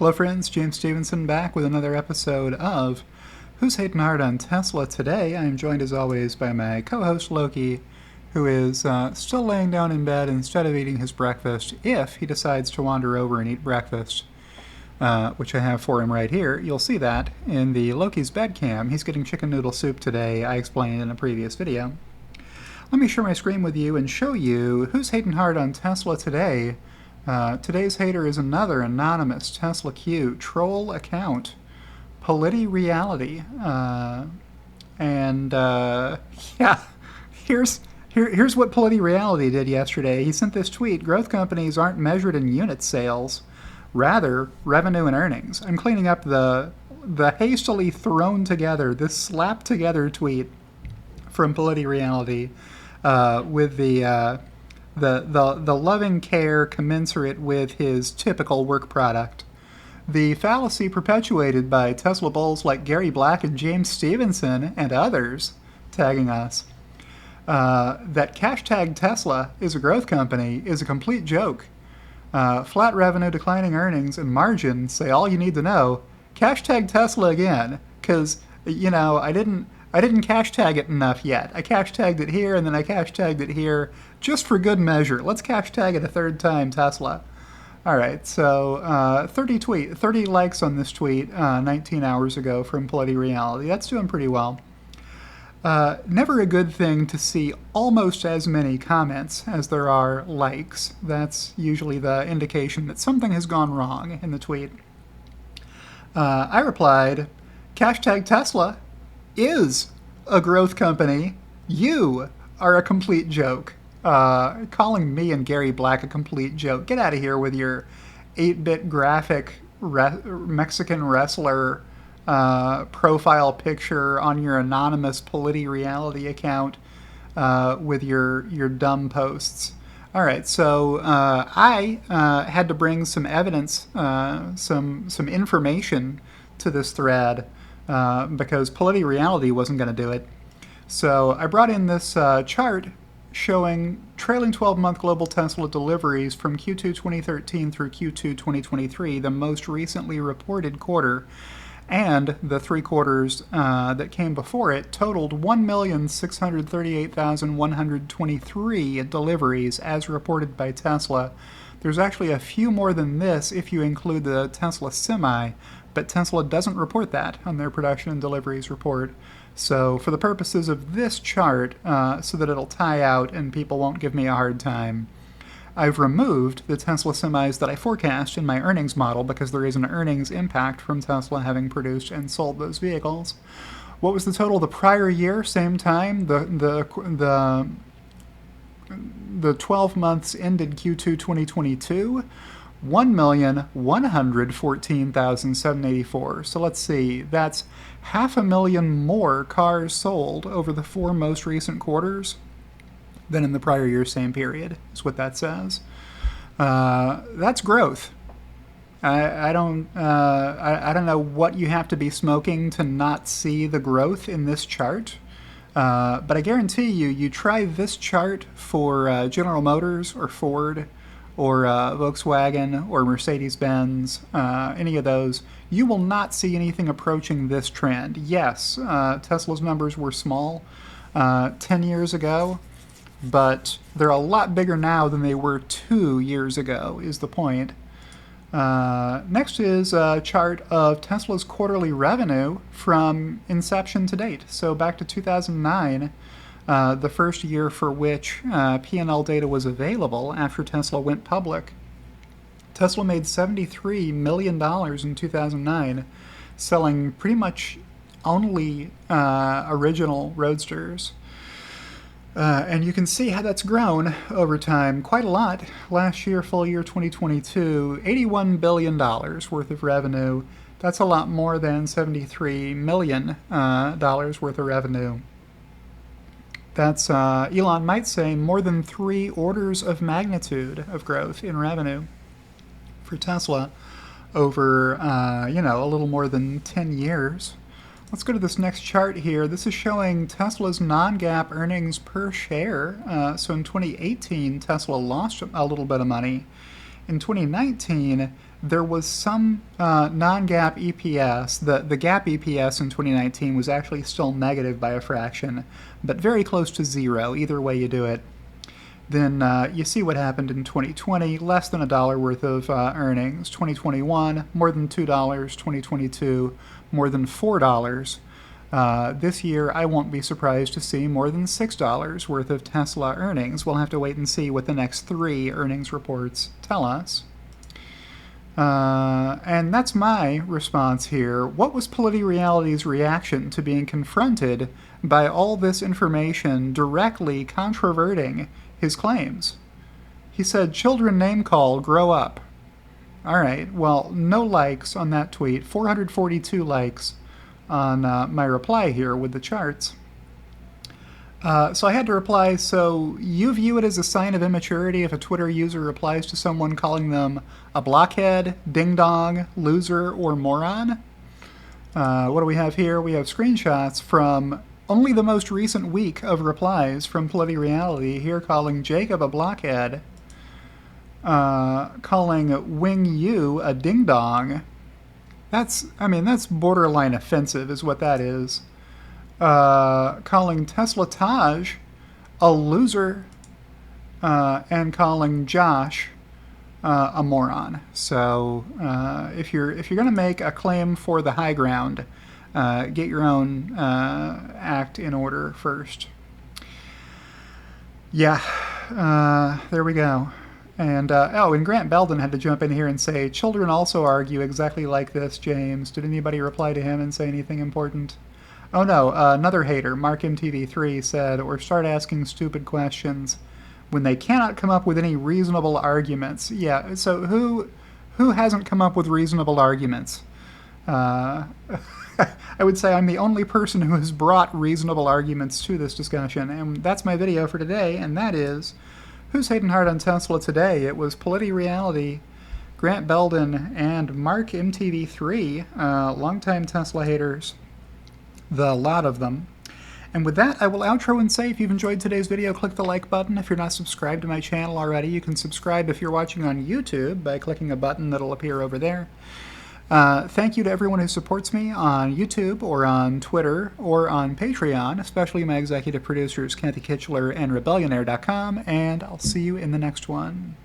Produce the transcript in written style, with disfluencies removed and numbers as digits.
Hello friends, James Stevenson back with another episode of Who's Hating Hard on Tesla. Today I am joined as always by my co-host Loki, who is still laying down in bed instead of eating his breakfast if he decides to wander over and eat breakfast, which I have for him right here. You'll see that in the Loki's bed cam. He's getting chicken noodle soup today, I explained in a previous video. Let me share my screen with you and show you who's hating hard on Tesla today. Today's hater is another anonymous Tesla Q troll account, Polity Reality, yeah, here's what Polity Reality did yesterday. He sent this tweet: growth companies aren't measured in unit sales, rather revenue and earnings. I'm cleaning up the hastily thrown together, this slapped together tweet from Polity Reality with the loving care commensurate with his typical work product. The fallacy perpetuated by Tesla bulls like Gary Black and James Stevenson and others, tagging us, that hashtag Tesla is a growth company is a complete joke. Flat revenue, declining earnings, and margin say all you need to know. Hashtag Tesla again, because, you know, I didn't cash tag it enough yet. I cash tagged it here, and then I cash tagged it here, just for good measure. Let's cash tag it a third time, Tesla. All right, so 30 likes on this tweet 19 hours ago from Polity Reality. That's doing pretty well. Never a good thing to see almost as many comments as there are likes. That's usually the indication that something has gone wrong in the tweet. I replied, hashtag Tesla is a growth company. You are a complete joke. Calling me and Gary Black a complete joke. Get out of here with your 8-bit graphic Mexican wrestler profile picture on your anonymous Polity Reality account with your dumb posts. All right, so I had to bring some evidence, some information to this thread because Polity Reality wasn't going to do it. So I brought in this chart showing trailing 12-month global Tesla deliveries from Q2 2013 through Q2 2023, the most recently reported quarter, and the 3 quarters that came before it totaled 1,638,123 deliveries as reported by Tesla. There's actually a few more than this if you include the Tesla Semi, but Tesla doesn't report that on their production and deliveries report. So for the purposes of this chart, so that it'll tie out and people won't give me a hard time, I've removed the Tesla semis that I forecast in my earnings model because there is an earnings impact from Tesla having produced and sold those vehicles. What was the total the prior year, same time? The 12 months ended Q2 2022, 1,114,784. So let's see, that's 500,000 more cars sold over the 4 most recent quarters than in the prior year same period, is what that says. That's growth. I don't know what you have to be smoking to not see the growth in this chart. But I guarantee you try this chart for General Motors or Ford or Volkswagen or Mercedes-Benz, any of those, you will not see anything approaching this trend. Yes, Tesla's numbers were small 10 years ago, but they're a lot bigger now than they were 2 years ago, is the point. Next is a chart of Tesla's quarterly revenue from inception to date. So back to 2009, the first year for which P&L data was available after Tesla went public. Tesla made $73 million in 2009, selling pretty much only original Roadsters. And you can see how that's grown over time quite a lot. Last year, full year 2022, $81 billion worth of revenue. That's a lot more than $73 million worth of revenue. That's, Elon might say, more than 3 orders of magnitude of growth in revenue for Tesla over, a little more than 10 years. Let's go to this next chart here. This is showing Tesla's non-GAAP earnings per share. So in 2018, Tesla lost a little bit of money. In 2019, there was some non-GAAP EPS. The GAAP EPS in 2019 was actually still negative by a fraction, but very close to zero, either way you do it. Then you see what happened in 2020, less than $1 worth of earnings. 2021, more than $2. 2022, more than $4. This year, I won't be surprised to see more than $6 worth of Tesla earnings. We'll have to wait and see what the next 3 earnings reports tell us. And that's my response here. What was PolitiReality's reaction to being confronted by all this information directly controverting his claims? He said, "Children name call, grow up." All right, well, no likes on that tweet. 442 likes on my reply here with the charts. So I had to reply, so you view it as a sign of immaturity if a Twitter user replies to someone calling them a blockhead, ding-dong, loser, or moron? What do we have here? We have screenshots from only the most recent week of replies from PolitiReality here calling Jacob a blockhead, calling Wing Yu a ding-dong. That's borderline offensive is what that is. Calling Tesla Taj a loser, and calling Josh a moron. So if you're going to make a claim for the high ground, get your own act in order first. Yeah, there we go. And and Grant Belden had to jump in here and say, "Children also argue exactly like this, James." Did anybody reply to him and say anything important? Oh no, another hater, MarkMTV3, said, "Or start asking stupid questions when they cannot come up with any reasonable arguments." Yeah, so who hasn't come up with reasonable arguments? I would say I'm the only person who has brought reasonable arguments to this discussion, and that's my video for today, and that is, who's hating hard on Tesla today? It was PolitiReality, Grant Belden, and MarkMTV3, longtime Tesla haters. The lot of them. And with that, I will outro and say, if you've enjoyed today's video, click the like button. If you're not subscribed to my channel already, you can subscribe if you're watching on YouTube by clicking a button that'll appear over there. Thank you to everyone who supports me on YouTube or on Twitter or on Patreon, especially my executive producers, Kathy Kitchler and Rebellionaire.com, and I'll see you in the next one.